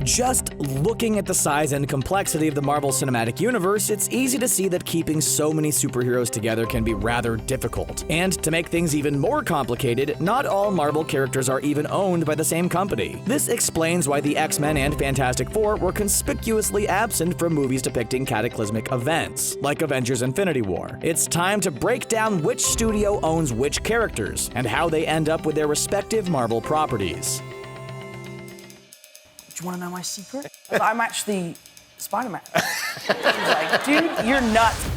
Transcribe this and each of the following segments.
Just looking at the size and complexity of the Marvel Cinematic Universe, it's easy to see that keeping so many superheroes together can be rather difficult. And to make things even more complicated, not all Marvel characters are even owned by the same company. This explains why the X-Men and Fantastic Four were conspicuously absent from movies depicting cataclysmic events, like Avengers Infinity War. It's time to break down which studio owns which characters, and how they end up with their respective Marvel properties. Do you want to know my secret? I'm actually Spider-Man. He's like, dude, you're nuts.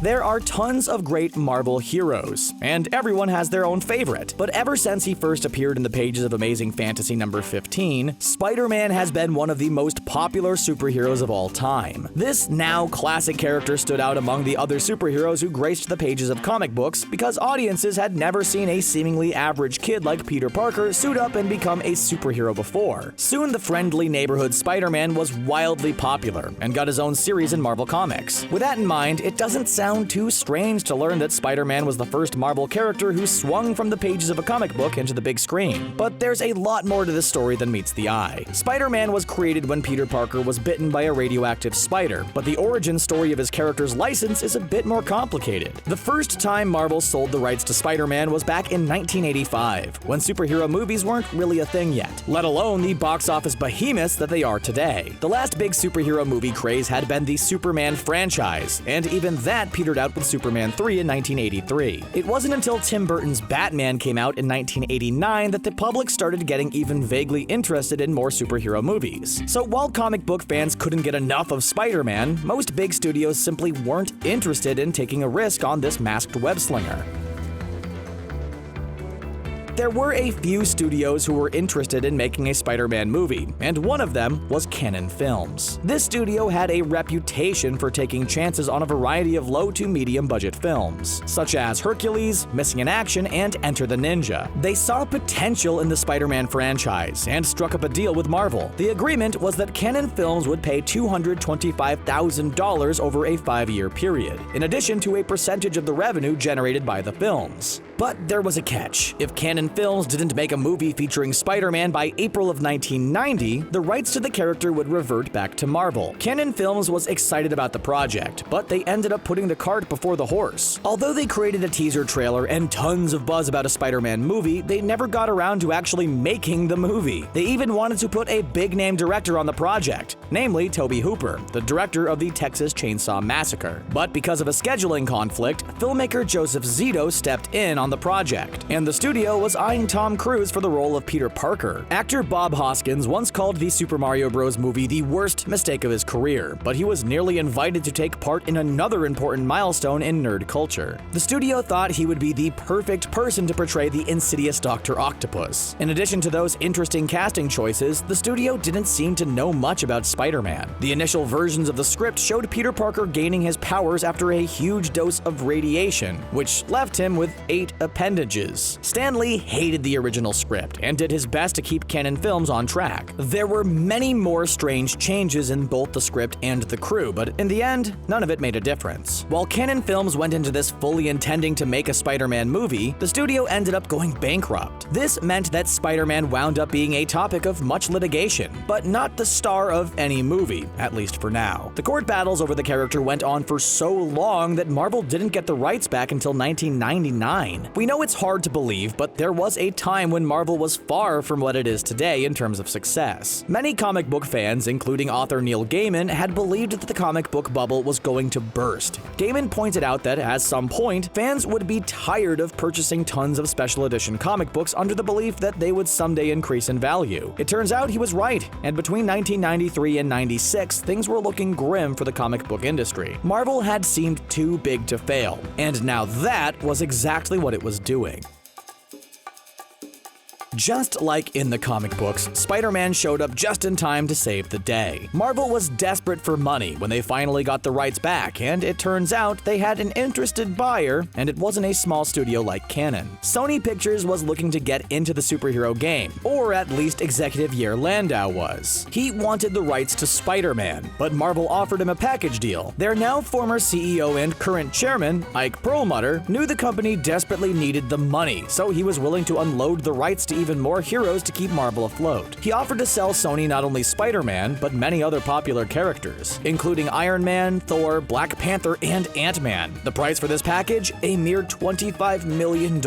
There are tons of great Marvel heroes, and everyone has their own favorite. But ever since he first appeared in the pages of Amazing Fantasy number 15, Spider-Man has been one of the most popular superheroes of all time. This now classic character stood out among the other superheroes who graced the pages of comic books because audiences had never seen a seemingly average kid like Peter Parker suit up and become a superhero before. Soon the friendly neighborhood Spider-Man was wildly popular and got his own series in Marvel Comics. With that in mind, it doesn't sound too strange to learn that Spider-Man was the first Marvel character who swung from the pages of a comic book into the big screen. But there's a lot more to this story than meets the eye. Spider-Man was created when Peter Parker was bitten by a radioactive spider, but the origin story of his character's license is a bit more complicated. The first time Marvel sold the rights to Spider-Man was back in 1985, when superhero movies weren't really a thing yet, let alone the box office behemoths that they are today. The last big superhero movie craze had been the Superman franchise, and even that petered out with Superman 3 in 1983. It wasn't until Tim Burton's Batman came out in 1989 that the public started getting even vaguely interested in more superhero movies. So while comic book fans couldn't get enough of Spider-Man, most big studios simply weren't interested in taking a risk on this masked web-slinger. There were a few studios who were interested in making a Spider-Man movie, and one of them was Cannon Films. This studio had a reputation for taking chances on a variety of low to medium budget films, such as Hercules, Missing in Action, and Enter the Ninja. They saw potential in the Spider-Man franchise and struck up a deal with Marvel. The agreement was that Cannon Films would pay $225,000 over a 5-year period, in addition to a percentage of the revenue generated by the films. But there was a catch. If Cannon Films didn't make a movie featuring Spider-Man by April of 1990, the rights to the character would revert back to Marvel. Cannon Films was excited about the project, but they ended up putting the cart before the horse. Although they created a teaser trailer and tons of buzz about a Spider-Man movie, they never got around to actually making the movie. They even wanted to put a big-name director on the project, namely Tobe Hooper, the director of the Texas Chainsaw Massacre. But because of a scheduling conflict, filmmaker Joseph Zito stepped in on the project, and the studio was eyeing Tom Cruise for the role of Peter Parker. Actor Bob Hoskins once called the Super Mario Bros. Movie the worst mistake of his career, but he was nearly invited to take part in another important milestone in nerd culture. The studio thought he would be the perfect person to portray the insidious Dr. Octopus. In addition to those interesting casting choices, the studio didn't seem to know much about Spider-Man. The initial versions of the script showed Peter Parker gaining his powers after a huge dose of radiation, which left him with 8 appendages. Stan Lee hated the original script and did his best to keep Cannon Films on track. There were many more strange changes in both the script and the crew, but in the end, none of it made a difference. While Cannon Films went into this fully intending to make a Spider-Man movie, the studio ended up going bankrupt. This meant that Spider-Man wound up being a topic of much litigation, but not the star of any movie, at least for now. The court battles over the character went on for so long that Marvel didn't get the rights back until 1999. We know it's hard to believe, but there was a time when Marvel was far from what it is today in terms of success. Many comic book fans, including author Neil Gaiman, had believed that the comic book bubble was going to burst. Gaiman pointed out that at some point, fans would be tired of purchasing tons of special edition comic books under the belief that they would someday increase in value. It turns out he was right, and between 1993 and 96, things were looking grim for the comic book industry. Marvel had seemed too big to fail, and now that was exactly what it was doing. Just like in the comic books, Spider-Man showed up just in time to save the day. Marvel was desperate for money when they finally got the rights back, and it turns out they had an interested buyer, and it wasn't a small studio like Cannon. Sony Pictures was looking to get into the superhero game, or at least executive Yair Landau was. He wanted the rights to Spider-Man, but Marvel offered him a package deal. Their now former CEO and current chairman, Ike Perlmutter, knew the company desperately needed the money, so he was willing to unload the rights to even even more heroes to keep Marvel afloat. He offered to sell Sony not only Spider-Man, but many other popular characters, including Iron Man, Thor, Black Panther, and Ant-Man. The price for this package? A mere $25 million.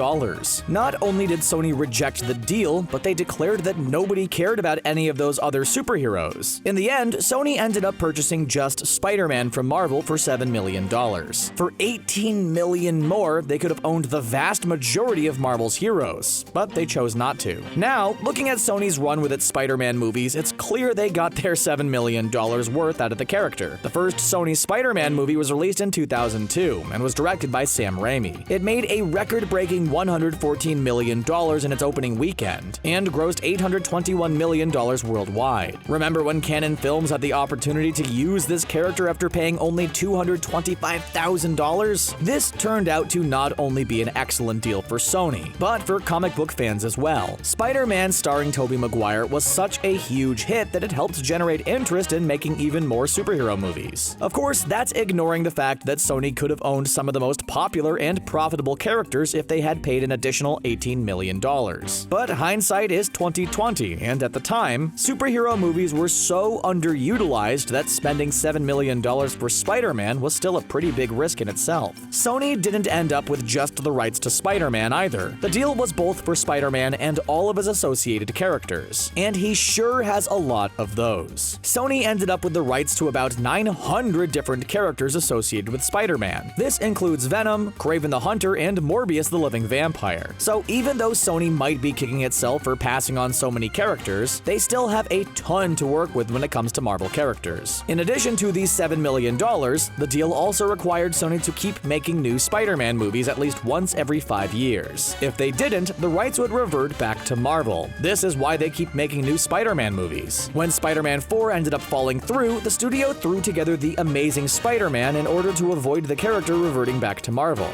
Not only did Sony reject the deal, but they declared that nobody cared about any of those other superheroes. In the end, Sony ended up purchasing just Spider-Man from Marvel for $7 million. For $18 million more, they could have owned the vast majority of Marvel's heroes, but they chose not to. Now, looking at Sony's run with its Spider-Man movies, it's clear they got their $7 million worth out of the character. The first Sony Spider-Man movie was released in 2002 and was directed by Sam Raimi. It made a record-breaking $114 million in its opening weekend and grossed $821 million worldwide. Remember when Canon Films had the opportunity to use this character after paying only $225,000? This turned out to not only be an excellent deal for Sony, but for comic book fans as well. Spider-Man starring Tobey Maguire was such a huge hit that it helped generate interest in making even more superhero movies. Of course, that's ignoring the fact that Sony could have owned some of the most popular and profitable characters if they had paid an additional $18 million. But hindsight is 2020, and at the time, superhero movies were so underutilized that spending $7 million for Spider-Man was still a pretty big risk in itself. Sony didn't end up with just the rights to Spider-Man either. The deal was both for Spider-Man and all of his associated characters, and he sure has a lot of those. Sony ended up with the rights to about 900 different characters associated with Spider-Man. This includes Venom, Kraven the Hunter, and Morbius the Living Vampire. So even though Sony might be kicking itself for passing on so many characters, they still have a ton to work with when it comes to Marvel characters. In addition to these $7 million, the deal also required Sony to keep making new Spider-Man movies at least once every 5 years. If they didn't, the rights would revert back to Marvel. This is why they keep making new Spider-Man movies. When Spider-Man 4 ended up falling through, the studio threw together The Amazing Spider-Man in order to avoid the character reverting back to Marvel.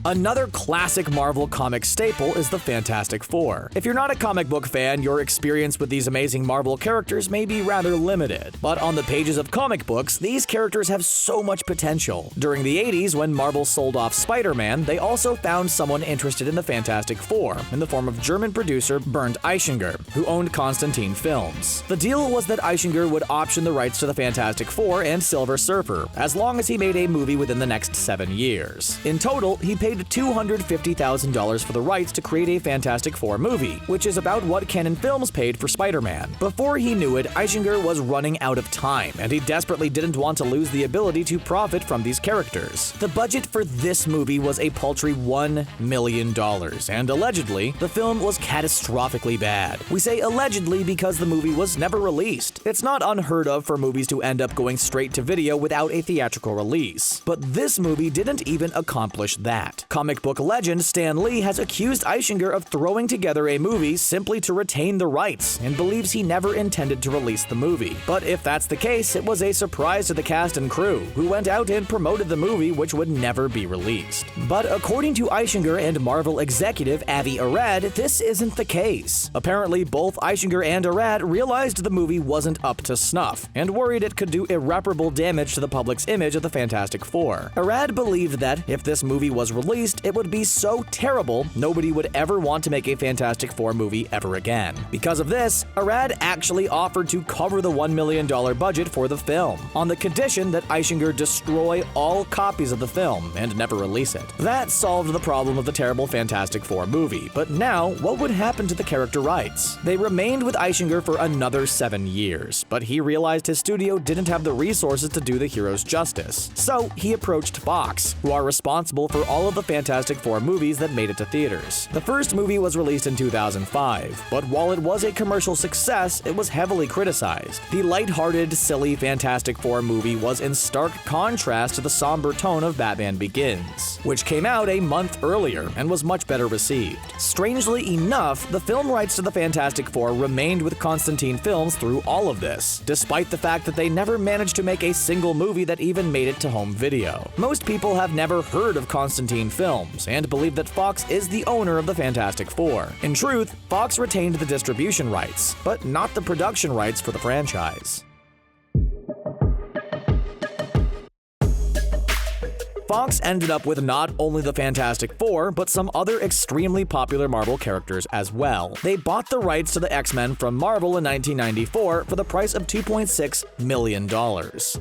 Another classic Marvel comic staple is the Fantastic Four. If you're not a comic book fan, your experience with these amazing Marvel characters may be rather limited. But on the pages of comic books, these characters have so much potential. During the 80s, when Marvel sold off Spider-Man, they also found someone interested in the Fantastic Four, in the form of German producer Bernd Eichinger, who owned Constantine Films. The deal was that Eichinger would option the rights to the Fantastic Four and Silver Surfer, as long as he made a movie within the next 7 years. In total, he paid $250,000 for the rights to create a Fantastic Four movie, which is about what Canon Films paid for Spider-Man. Before he knew it, Eichinger was running out of time, and he desperately didn't want to lose the ability to profit from these characters. The budget for this movie was a paltry $1 million, and allegedly, the film was catastrophically bad. We say allegedly because the movie was never released. It's not unheard of for movies to end up going straight to video without a theatrical release. But this movie didn't even accomplish that. Comic book legend Stan Lee has accused Eichinger of throwing together a movie simply to retain the rights and believes he never intended to release the movie. But if that's the case, it was a surprise to the cast and crew, who went out and promoted the movie, which would never be released. But according to Eichinger and Marvel executive Avi Arad, this isn't the case. Apparently, both Eichinger and Arad realized the movie wasn't up to snuff and worried it could do irreparable damage to the public's image of the Fantastic Four. Arad believed that if this movie was released, it would be so terrible nobody would ever want to make a Fantastic Four movie ever again. Because of this, Arad actually offered to cover the $1 million budget for the film, on the condition that Eichinger destroy all copies of the film and never release it. That solved the problem of the terrible Fantastic Four movie, but now, what would happen to the character rights? They remained with Eichinger for another 7 years, but he realized his studio didn't have the resources to do the heroes justice. So he approached Fox, who are responsible for all of the Fantastic Four movies that made it to theaters. The first movie was released in 2005, but while it was a commercial success, it was heavily criticized. The lighthearted, silly Fantastic Four movie was in stark contrast to the somber tone of Batman Begins, which came out a month earlier and was much better received. Strangely enough, the film rights to the Fantastic Four remained with Constantine Films through all of this, despite the fact that they never managed to make a single movie that even made it to home video. Most people have never heard of Constantine Films and believe that Fox is the owner of the Fantastic Four. In truth, Fox retained the distribution rights, but not the production rights for the franchise. Fox ended up with not only the Fantastic Four, but some other extremely popular Marvel characters as well. They bought the rights to the X-Men from Marvel in 1994 for the price of $2.6 million.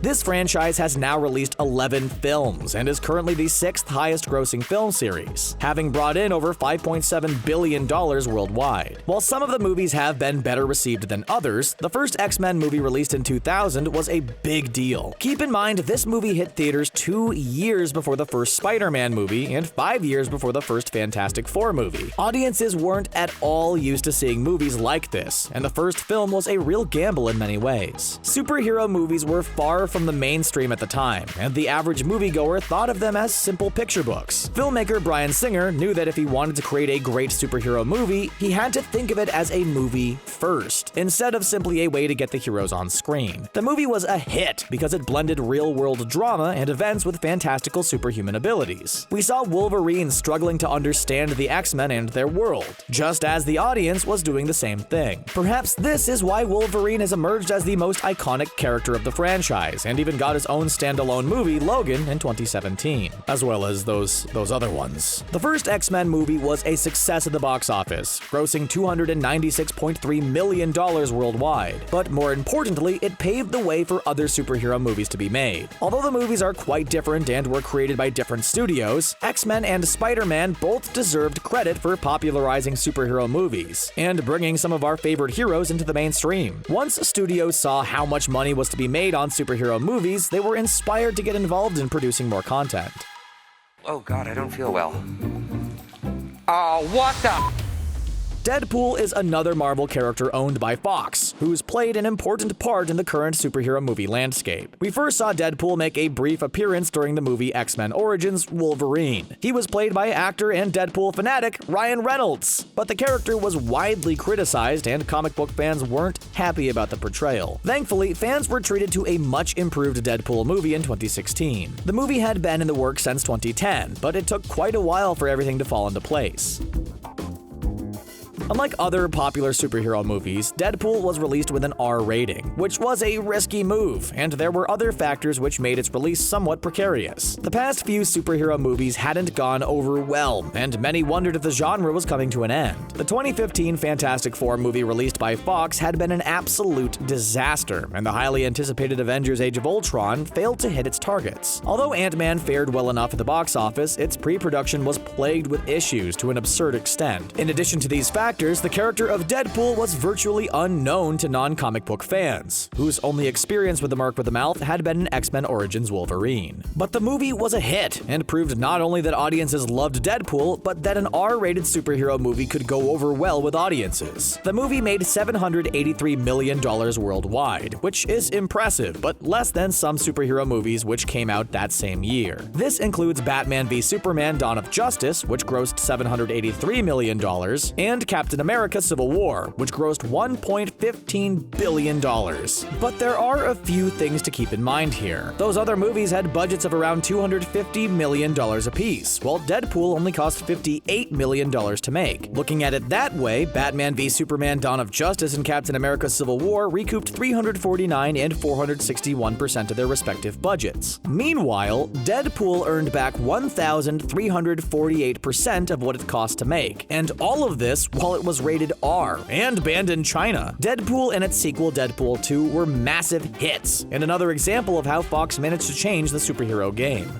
This franchise has now released 11 films and is currently the 6th highest grossing film series, having brought in over $5.7 billion worldwide. While some of the movies have been better received than others, the first X-Men movie released in 2000 was a big deal. Keep in mind, this movie hit theaters 2 years before the first Spider-Man movie and 5 years before the first Fantastic Four movie. Audiences weren't at all used to seeing movies like this, and the first film was a real gamble in many ways. Superhero movies were far from the mainstream at the time, and the average moviegoer thought of them as simple picture books. Filmmaker Bryan Singer knew that if he wanted to create a great superhero movie, he had to think of it as a movie first, instead of simply a way to get the heroes on screen. The movie was a hit because it blended real-world drama and events with fantastical superhuman abilities. We saw Wolverine struggling to understand the X-Men and their world, just as the audience was doing the same thing. Perhaps this is why Wolverine has emerged as the most iconic character of the franchise, and even got his own standalone movie, Logan, in 2017, as well as those other ones. The first X-Men movie was a success at the box office, grossing $296.3 million worldwide. But more importantly, it paved the way for other superhero movies to be made. Although the movies are quite different and were created by different studios, X-Men and Spider-Man both deserved credit for popularizing superhero movies and bringing some of our favorite heroes into the mainstream. Once studios saw how much money was to be made on superhero movies, they were inspired to get involved in producing more content. Oh God, I don't feel well. Oh, what the? Deadpool is another Marvel character owned by Fox, who's played an important part in the current superhero movie landscape. We first saw Deadpool make a brief appearance during the movie X-Men Origins: Wolverine. He was played by actor and Deadpool fanatic Ryan Reynolds, but the character was widely criticized and comic book fans weren't happy about the portrayal. Thankfully, fans were treated to a much improved Deadpool movie in 2016. The movie had been in the works since 2010, but it took quite a while for everything to fall into place. Unlike other popular superhero movies, Deadpool was released with an R rating, which was a risky move, and there were other factors which made its release somewhat precarious. The past few superhero movies hadn't gone over well, and many wondered if the genre was coming to an end. The 2015 Fantastic Four movie released by Fox had been an absolute disaster, and the highly anticipated Avengers: Age of Ultron failed to hit its targets. Although Ant-Man fared well enough at the box office, its pre-production was plagued with issues to an absurd extent. In addition to these factors, the character of Deadpool was virtually unknown to non-comic book fans, whose only experience with the Mark with the Mouth had been in X-Men Origins: Wolverine. But the movie was a hit, and proved not only that audiences loved Deadpool, but that an R-rated superhero movie could go over well with audiences. The movie made $783 million worldwide, which is impressive, but less than some superhero movies which came out that same year. This includes Batman v Superman: Dawn of Justice, which grossed $783 million, and Captain America: Civil War, which grossed $1.15 billion. But there are a few things to keep in mind here. Those other movies had budgets of around $250 million apiece, while Deadpool only cost $58 million to make. Looking at it that way, Batman v Superman: Dawn of Justice and Captain America: Civil War recouped 349% and 461% of their respective budgets. Meanwhile, Deadpool earned back 1,348% of what it cost to make, and all of this while it was rated R and banned in China. Deadpool and its sequel Deadpool 2 were massive hits, and another example of how Fox managed to change the superhero game.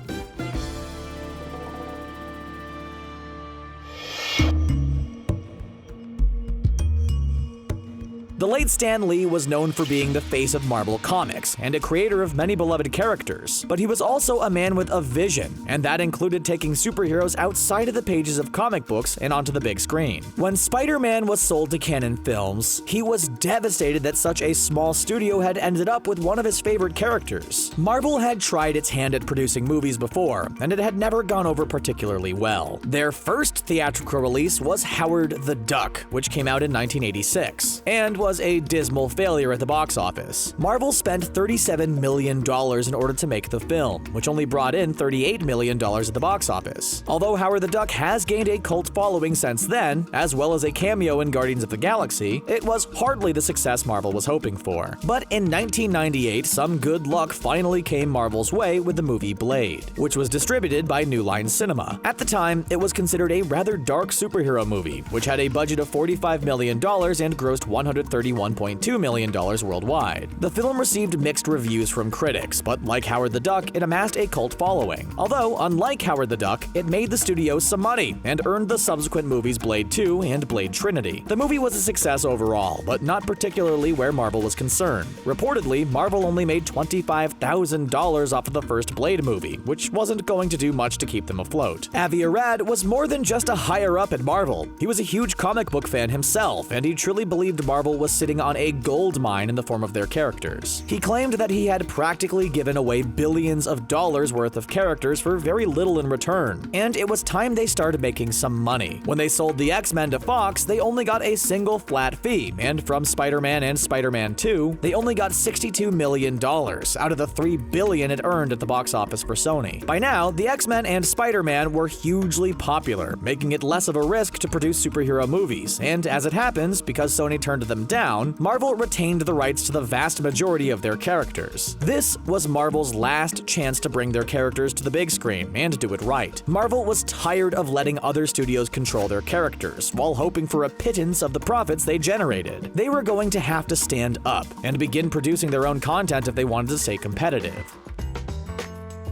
The late Stan Lee was known for being the face of Marvel Comics and a creator of many beloved characters, but he was also a man with a vision, and that included taking superheroes outside of the pages of comic books and onto the big screen. When Spider-Man was sold to Canon Films, he was devastated that such a small studio had ended up with one of his favorite characters. Marvel had tried its hand at producing movies before, and it had never gone over particularly well. Their first theatrical release was Howard the Duck, which came out in 1986, and was a dismal failure at the box office. Marvel spent $37 million in order to make the film, which only brought in $38 million at the box office. Although Howard the Duck has gained a cult following since then, as well as a cameo in Guardians of the Galaxy, it was hardly the success Marvel was hoping for. But in 1998, some good luck finally came Marvel's way with the movie Blade, which was distributed by New Line Cinema. At the time, it was considered a rather dark superhero movie, which had a budget of $45 million and grossed $131.2 million worldwide. The film received mixed reviews from critics, but like Howard the Duck, it amassed a cult following. Although, unlike Howard the Duck, it made the studio some money and earned the subsequent movies Blade 2 and Blade Trinity. The movie was a success overall, but not particularly where Marvel was concerned. Reportedly, Marvel only made $25,000 off of the first Blade movie, which wasn't going to do much to keep them afloat. Avi Arad was more than just a higher-up at Marvel. He was a huge comic book fan himself, and he truly believed Marvel was sitting on a gold mine in the form of their characters. He claimed that he had practically given away billions of dollars worth of characters for very little in return, and it was time they started making some money. When they sold the X-Men to Fox, they only got a single flat fee, and from Spider-Man and Spider-Man 2, they only got $62 million out of the $3 billion it earned at the box office for Sony. By now, the X-Men and Spider-Man were hugely popular, making it less of a risk to produce superhero movies, and as it happens, because Sony turned them down, Marvel retained the rights to the vast majority of their characters. This was Marvel's last chance to bring their characters to the big screen and do it right. Marvel was tired of letting other studios control their characters, while hoping for a pittance of the profits they generated. They were going to have to stand up and begin producing their own content if they wanted to stay competitive.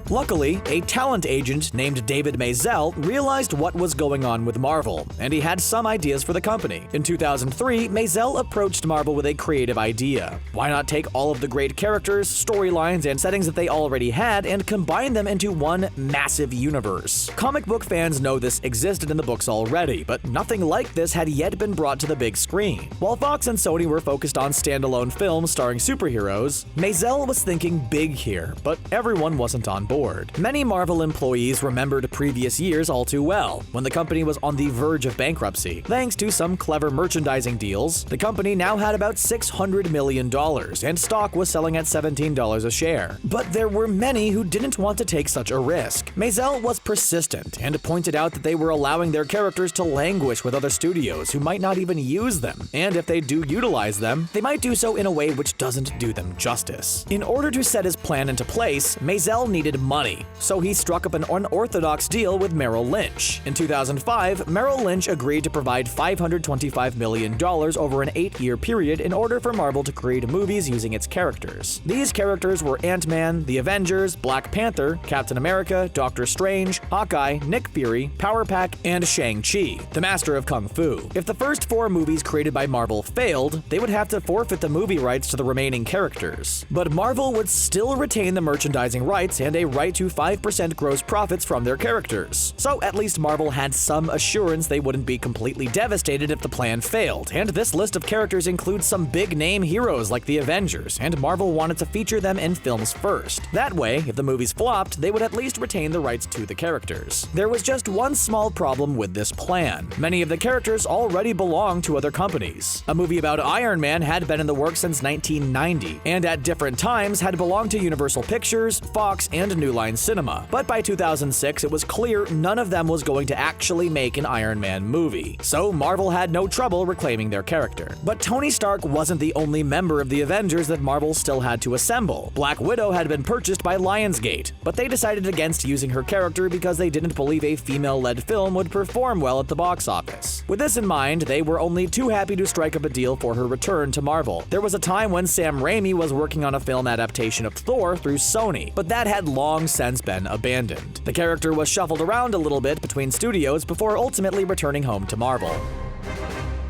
Luckily, a talent agent named David Maisel realized what was going on with Marvel, and he had some ideas for the company. In 2003, Maisel approached Marvel with a creative idea. Why not take all of the great characters, storylines, and settings that they already had and combine them into one massive universe? Comic book fans know this existed in the books already, but nothing like this had yet been brought to the big screen. While Fox and Sony were focused on standalone films starring superheroes, Maisel was thinking big here, but everyone wasn't on board. Many Marvel employees remembered previous years all too well, when the company was on the verge of bankruptcy. Thanks to some clever merchandising deals, the company now had about $600 million, and stock was selling at $17 a share. But there were many who didn't want to take such a risk. Maisel was persistent and pointed out that they were allowing their characters to languish with other studios who might not even use them, and if they do utilize them, they might do so in a way which doesn't do them justice. In order to set his plan into place, Maisel needed money, so he struck up an unorthodox deal with Merrill Lynch. In 2005, Merrill Lynch agreed to provide $525 million over an 8-year period in order for Marvel to create movies using its characters. These characters were Ant-Man, the Avengers, Black Panther, Captain America, Doctor Strange, Hawkeye, Nick Fury, Power Pack, and Shang-Chi, the Master of Kung Fu. If the first 4 movies created by Marvel failed, they would have to forfeit the movie rights to the remaining characters. But Marvel would still retain the merchandising rights and a right to 5% gross profits from their characters. So at least Marvel had some assurance they wouldn't be completely devastated if the plan failed, and this list of characters includes some big-name heroes like the Avengers, and Marvel wanted to feature them in films first. That way, if the movies flopped, they would at least retain the rights to the characters. There was just one small problem with this plan. Many of the characters already belonged to other companies. A movie about Iron Man had been in the works since 1990, and at different times had belonged to Universal Pictures, Fox, and New Line Cinema. But by 2006, it was clear none of them was going to actually make an Iron Man movie. So Marvel had no trouble reclaiming their character. But Tony Stark wasn't the only member of the Avengers that Marvel still had to assemble. Black Widow had been purchased by Lionsgate, but they decided against using her character because they didn't believe a female-led film would perform well at the box office. With this in mind, they were only too happy to strike up a deal for her return to Marvel. There was a time when Sam Raimi was working on a film adaptation of Thor through Sony, but that had long since been abandoned. The character was shuffled around a little bit between studios before ultimately returning home to Marvel.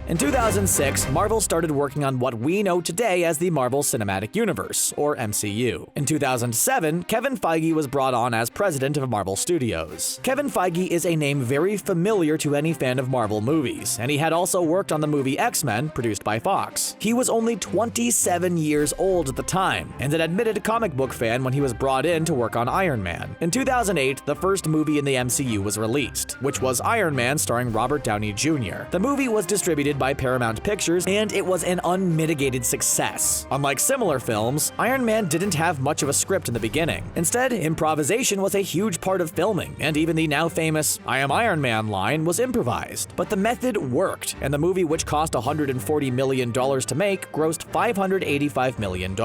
In 2006, Marvel started working on what we know today as the Marvel Cinematic Universe, or MCU. In 2007, Kevin Feige was brought on as president of Marvel Studios. Kevin Feige is a name very familiar to any fan of Marvel movies, and he had also worked on the movie X-Men, produced by Fox. He was only 27 years old at the time, and an admitted comic book fan when he was brought in to work on Iron Man. In 2008, the first movie in the MCU was released, which was Iron Man starring Robert Downey Jr. The movie was distributed by Paramount Pictures, and it was an unmitigated success. Unlike similar films, Iron Man didn't have much of a script in the beginning. Instead, improvisation was a huge part of filming, and even the now famous "I am Iron Man" line was improvised. But the method worked, and the movie, which cost $140 million to make, grossed $585 million.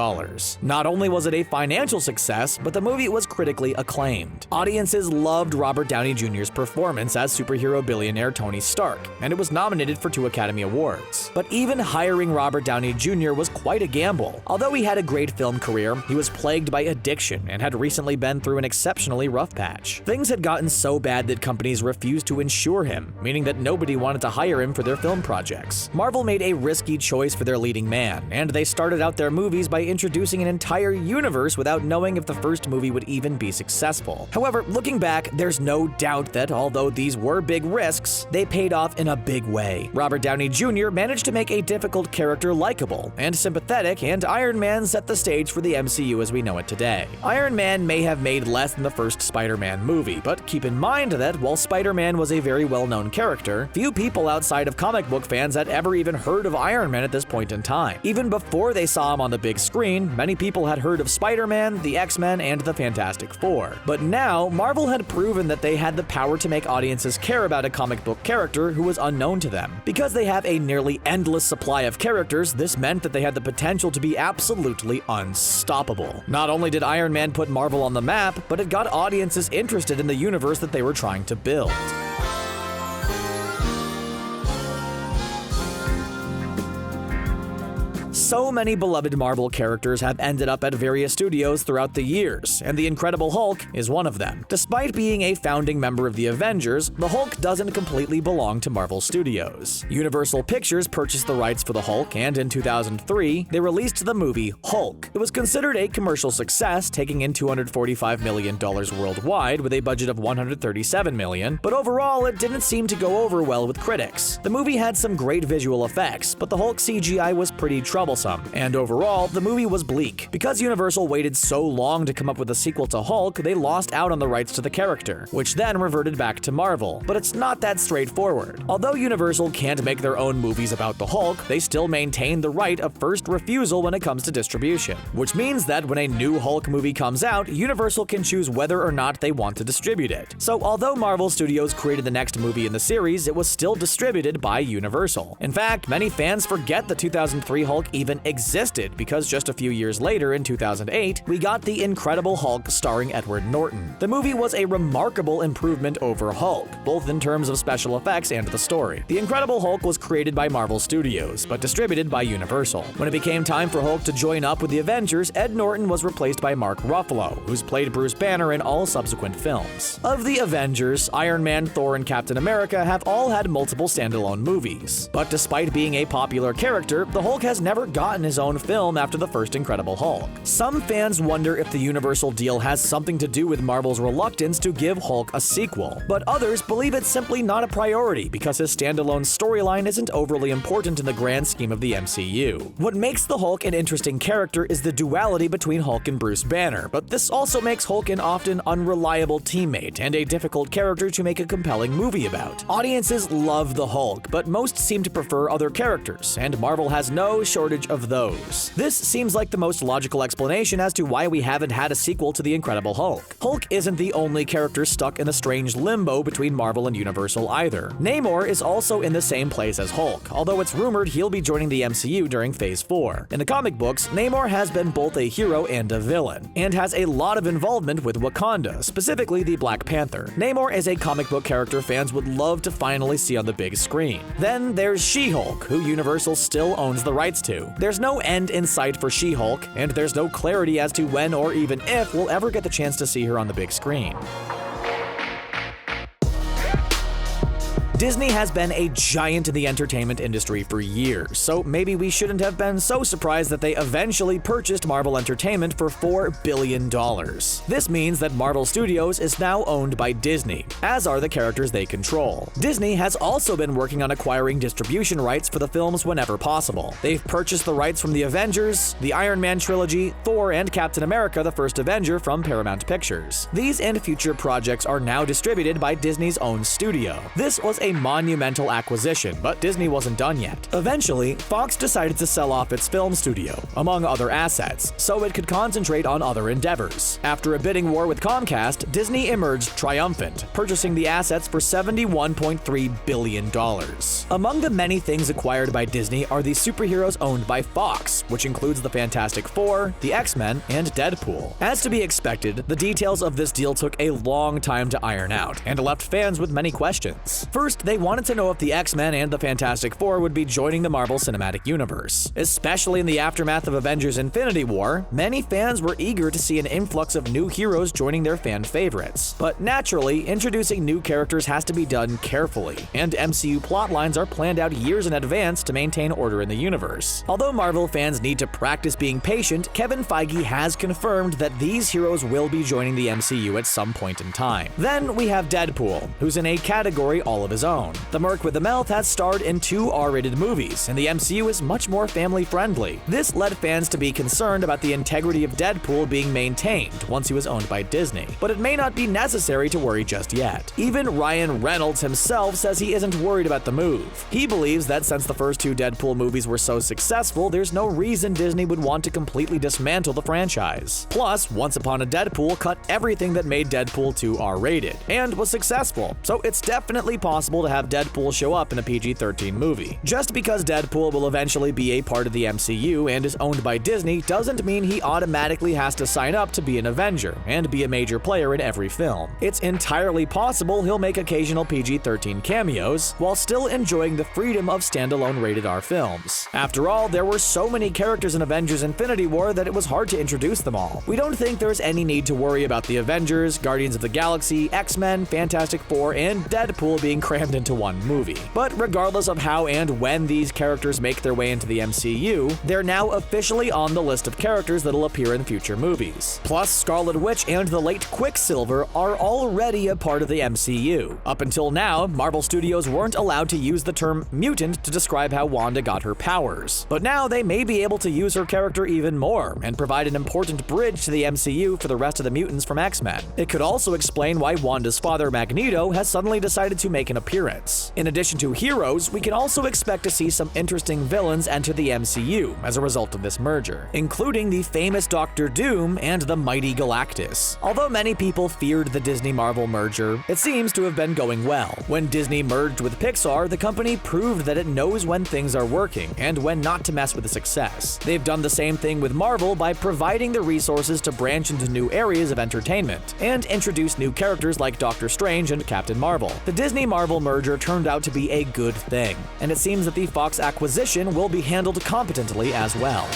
Not only was it a financial success, but the movie was critically acclaimed. Audiences loved Robert Downey Jr.'s performance as superhero billionaire Tony Stark, and it was nominated for 2 Academy Awards. But even hiring Robert Downey Jr. was quite a gamble. Although he had a great film career, he was plagued by addiction and had recently been through an exceptionally rough patch. Things had gotten so bad that companies refused to insure him, meaning that nobody wanted to hire him for their film projects. Marvel made a risky choice for their leading man, and they started out their movies by introducing an entire universe without knowing if the first movie would even be successful. However, looking back, there's no doubt that although these were big risks, they paid off in a big way. Robert Downey Jr. managed to make a difficult character likable and sympathetic, and Iron Man set the stage for the MCU as we know it today. Iron Man may have made less than the first Spider-Man movie, but keep in mind that while Spider-Man was a very well-known character, few people outside of comic book fans had ever even heard of Iron Man at this point in time. Even before they saw him on the big screen, many people had heard of Spider-Man, the X-Men, and the Fantastic Four. But now, Marvel had proven that they had the power to make audiences care about a comic book character who was unknown to them. Because they have a nearly endless supply of characters, this meant that they had the potential to be absolutely unstoppable. Not only did Iron Man put Marvel on the map, but it got audiences interested in the universe that they were trying to build. So many beloved Marvel characters have ended up at various studios throughout the years, and the Incredible Hulk is one of them. Despite being a founding member of the Avengers, the Hulk doesn't completely belong to Marvel Studios. Universal Pictures purchased the rights for the Hulk, and in 2003, they released the movie Hulk. It was considered a commercial success, taking in $245 million worldwide with a budget of $137 million, but overall it didn't seem to go over well with critics. The movie had some great visual effects, but the Hulk CGI was pretty troublesome, and overall, the movie was bleak. Because Universal waited so long to come up with a sequel to Hulk, they lost out on the rights to the character, which then reverted back to Marvel. But it's not that straightforward. Although Universal can't make their own movies about the Hulk, they still maintain the right of first refusal when it comes to distribution, which means that when a new Hulk movie comes out, Universal can choose whether or not they want to distribute it. So although Marvel Studios created the next movie in the series, it was still distributed by Universal. In fact, many fans forget the 2003 Hulk even existed, because just a few years later, in 2008, we got The Incredible Hulk starring Edward Norton. The movie was a remarkable improvement over Hulk, both in terms of special effects and the story. The Incredible Hulk was created by Marvel Studios, but distributed by Universal. When it became time for Hulk to join up with the Avengers, Ed Norton was replaced by Mark Ruffalo, who's played Bruce Banner in all subsequent films. Of the Avengers, Iron Man, Thor, and Captain America have all had multiple standalone movies. But despite being a popular character, the Hulk has never gotten his own film after the first Incredible Hulk. Some fans wonder if the Universal deal has something to do with Marvel's reluctance to give Hulk a sequel, but others believe it's simply not a priority because his standalone storyline isn't overly important in the grand scheme of the MCU. What makes the Hulk an interesting character is the duality between Hulk and Bruce Banner, but this also makes Hulk an often unreliable teammate and a difficult character to make a compelling movie about. Audiences love the Hulk, but most seem to prefer other characters, and Marvel has no shortage of those. This seems like the most logical explanation as to why we haven't had a sequel to The Incredible Hulk. Hulk isn't the only character stuck in the strange limbo between Marvel and Universal either. Namor is also in the same place as Hulk, although it's rumored he'll be joining the MCU during Phase 4. In the comic books, Namor has been both a hero and a villain, and has a lot of involvement with Wakanda, specifically the Black Panther. Namor is a comic book character fans would love to finally see on the big screen. Then there's She-Hulk, who Universal still owns the rights to. There's no end in sight for She-Hulk, and there's no clarity as to when or even if we'll ever get the chance to see her on the big screen. Disney has been a giant in the entertainment industry for years, so maybe we shouldn't have been so surprised that they eventually purchased Marvel Entertainment for $4 billion. This means that Marvel Studios is now owned by Disney, as are the characters they control. Disney has also been working on acquiring distribution rights for the films whenever possible. They've purchased the rights from the Avengers, the Iron Man trilogy, Thor, and Captain America: The First Avenger from Paramount Pictures. These and future projects are now distributed by Disney's own studio. This was a monumental acquisition, but Disney wasn't done yet. Eventually, Fox decided to sell off its film studio, among other assets, so it could concentrate on other endeavors. After a bidding war with Comcast, Disney emerged triumphant, purchasing the assets for $71.3 billion. Among the many things acquired by Disney are the superheroes owned by Fox, which includes the Fantastic Four, the X-Men, and Deadpool. As to be expected, the details of this deal took a long time to iron out, and left fans with many questions. First, they wanted to know if the X-Men and the Fantastic Four would be joining the Marvel Cinematic Universe. Especially in the aftermath of Avengers Infinity War, many fans were eager to see an influx of new heroes joining their fan favorites. But naturally, introducing new characters has to be done carefully, and MCU plotlines are planned out years in advance to maintain order in the universe. Although Marvel fans need to practice being patient, Kevin Feige has confirmed that these heroes will be joining the MCU at some point in time. Then we have Deadpool, who's in a category all of his own. The Merc with the Mouth has starred in 2 R-rated movies, and the MCU is much more family-friendly. This led fans to be concerned about the integrity of Deadpool being maintained once he was owned by Disney, but it may not be necessary to worry just yet. Even Ryan Reynolds himself says he isn't worried about the move. He believes that since the first 2 Deadpool movies were so successful, there's no reason Disney would want to completely dismantle the franchise. Plus, Once Upon a Deadpool cut everything that made Deadpool 2 R-rated, and was successful, so it's definitely possible to have Deadpool show up in a PG-13 movie. Just because Deadpool will eventually be a part of the MCU and is owned by Disney doesn't mean he automatically has to sign up to be an Avenger and be a major player in every film. It's entirely possible he'll make occasional PG-13 cameos, while still enjoying the freedom of standalone rated R films. After all, there were so many characters in Avengers Infinity War that it was hard to introduce them all. We don't think there's any need to worry about the Avengers, Guardians of the Galaxy, X-Men, Fantastic Four, and Deadpool being crammed into one movie. But regardless of how and when these characters make their way into the MCU, they're now officially on the list of characters that'll appear in future movies. Plus, Scarlet Witch and the late Quicksilver are already a part of the MCU. Up until now, Marvel Studios weren't allowed to use the term mutant to describe how Wanda got her powers. But now they may be able to use her character even more and provide an important bridge to the MCU for the rest of the mutants from X-Men. It could also explain why Wanda's father, Magneto, has suddenly decided to make an appearance. In addition to heroes, we can also expect to see some interesting villains enter the MCU as a result of this merger, including the famous Doctor Doom and the mighty Galactus. Although many people feared the Disney-Marvel merger, it seems to have been going well. When Disney merged with Pixar, the company proved that it knows when things are working and when not to mess with the success. They've done the same thing with Marvel by providing the resources to branch into new areas of entertainment and introduce new characters like Doctor Strange and Captain Marvel. The Disney-Marvel merger turned out to be a good thing, and it seems that the Fox acquisition will be handled competently as well.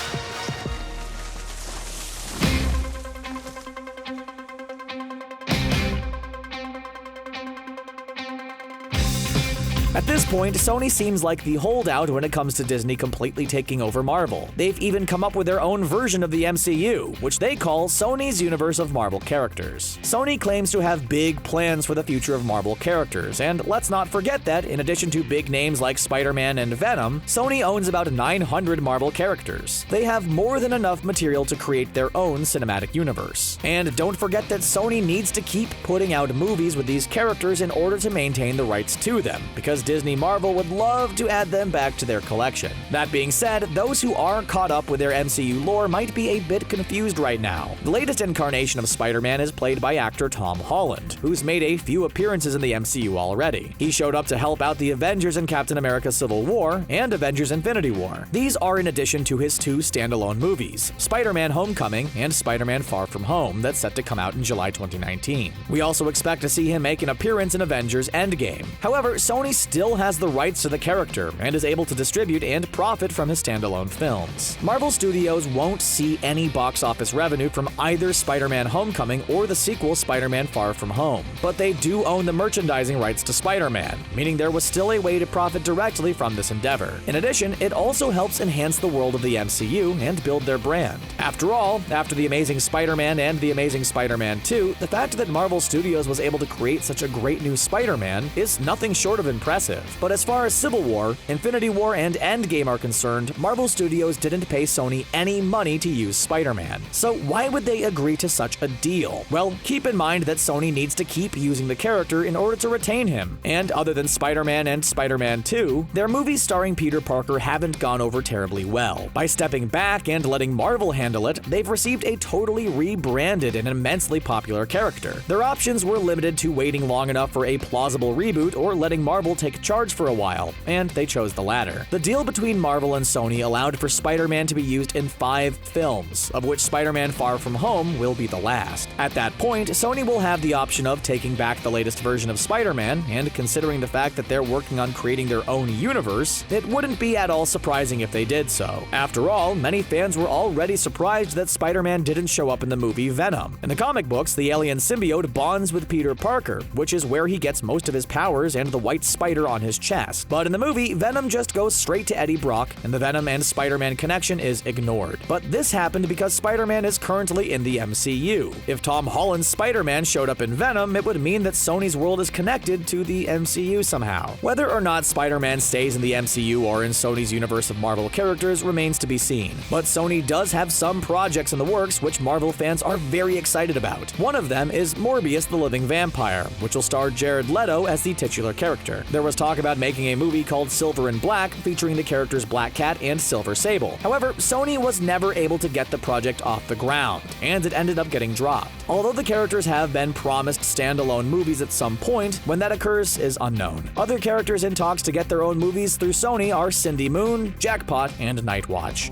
At this point, Sony seems like the holdout when it comes to Disney completely taking over Marvel. They've even come up with their own version of the MCU, which they call Sony's universe of Marvel characters. Sony claims to have big plans for the future of Marvel characters, and let's not forget that, in addition to big names like Spider-Man and Venom, Sony owns about 900 Marvel characters. They have more than enough material to create their own cinematic universe. And don't forget that Sony needs to keep putting out movies with these characters in order to maintain the rights to them, because Disney Marvel would love to add them back to their collection. That being said, those who aren't caught up with their MCU lore might be a bit confused right now. The latest incarnation of Spider-Man is played by actor Tom Holland, who's made a few appearances in the MCU already. He showed up to help out the Avengers in Captain America Civil War and Avengers Infinity War. These are in addition to his 2 standalone movies, Spider-Man Homecoming and Spider-Man Far From Home, that's set to come out in July 2019. We also expect to see him make an appearance in Avengers Endgame. However, Sony still has the rights to the character and is able to distribute and profit from his standalone films. Marvel Studios won't see any box office revenue from either Spider-Man Homecoming or the sequel Spider-Man Far From Home, but they do own the merchandising rights to Spider-Man, meaning there was still a way to profit directly from this endeavor. In addition, it also helps enhance the world of the MCU and build their brand. After all, after The Amazing Spider-Man and The Amazing Spider-Man 2, the fact that Marvel Studios was able to create such a great new Spider-Man is nothing short of impressive. impressive. But as far as Civil War, Infinity War, and Endgame are concerned, Marvel Studios didn't pay Sony any money to use Spider-Man. So why would they agree to such a deal? Well, keep in mind that Sony needs to keep using the character in order to retain him. And other than Spider-Man and Spider-Man 2, their movies starring Peter Parker haven't gone over terribly well. By stepping back and letting Marvel handle it, they've received a totally rebranded and immensely popular character. Their options were limited to waiting long enough for a plausible reboot or letting Marvel take charge for a while, and they chose the latter. The deal between Marvel and Sony allowed for Spider-Man to be used in 5 films, of which Spider-Man Far From Home will be the last. At that point, Sony will have the option of taking back the latest version of Spider-Man, and considering the fact that they're working on creating their own universe, it wouldn't be at all surprising if they did so. After all, many fans were already surprised that Spider-Man didn't show up in the movie Venom. In the comic books, the alien symbiote bonds with Peter Parker, which is where he gets most of his powers and the white spider on his chest. But in the movie, Venom just goes straight to Eddie Brock, and the Venom and Spider-Man connection is ignored. But this happened because Spider-Man is currently in the MCU. If Tom Holland's Spider-Man showed up in Venom, it would mean that Sony's world is connected to the MCU somehow. Whether or not Spider-Man stays in the MCU or in Sony's universe of Marvel characters remains to be seen. But Sony does have some projects in the works which Marvel fans are very excited about. One of them is Morbius the Living Vampire, which will star Jared Leto as the titular character. There was talk about making a movie called Silver and Black featuring the characters Black Cat and Silver Sable. However, Sony was never able to get the project off the ground, and it ended up getting dropped. Although the characters have been promised standalone movies at some point, when that occurs is unknown. Other characters in talks to get their own movies through Sony are Cindy Moon, Jackpot, and Nightwatch.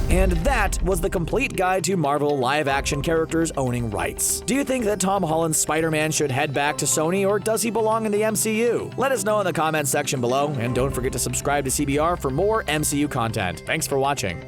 And that was the complete guide to Marvel live-action characters owning rights. Do you think that Tom Holland's Spider-Man should head back to Sony, or does he belong in the MCU? Let us know in the comments section below, and don't forget to subscribe to CBR for more MCU content. Thanks for watching.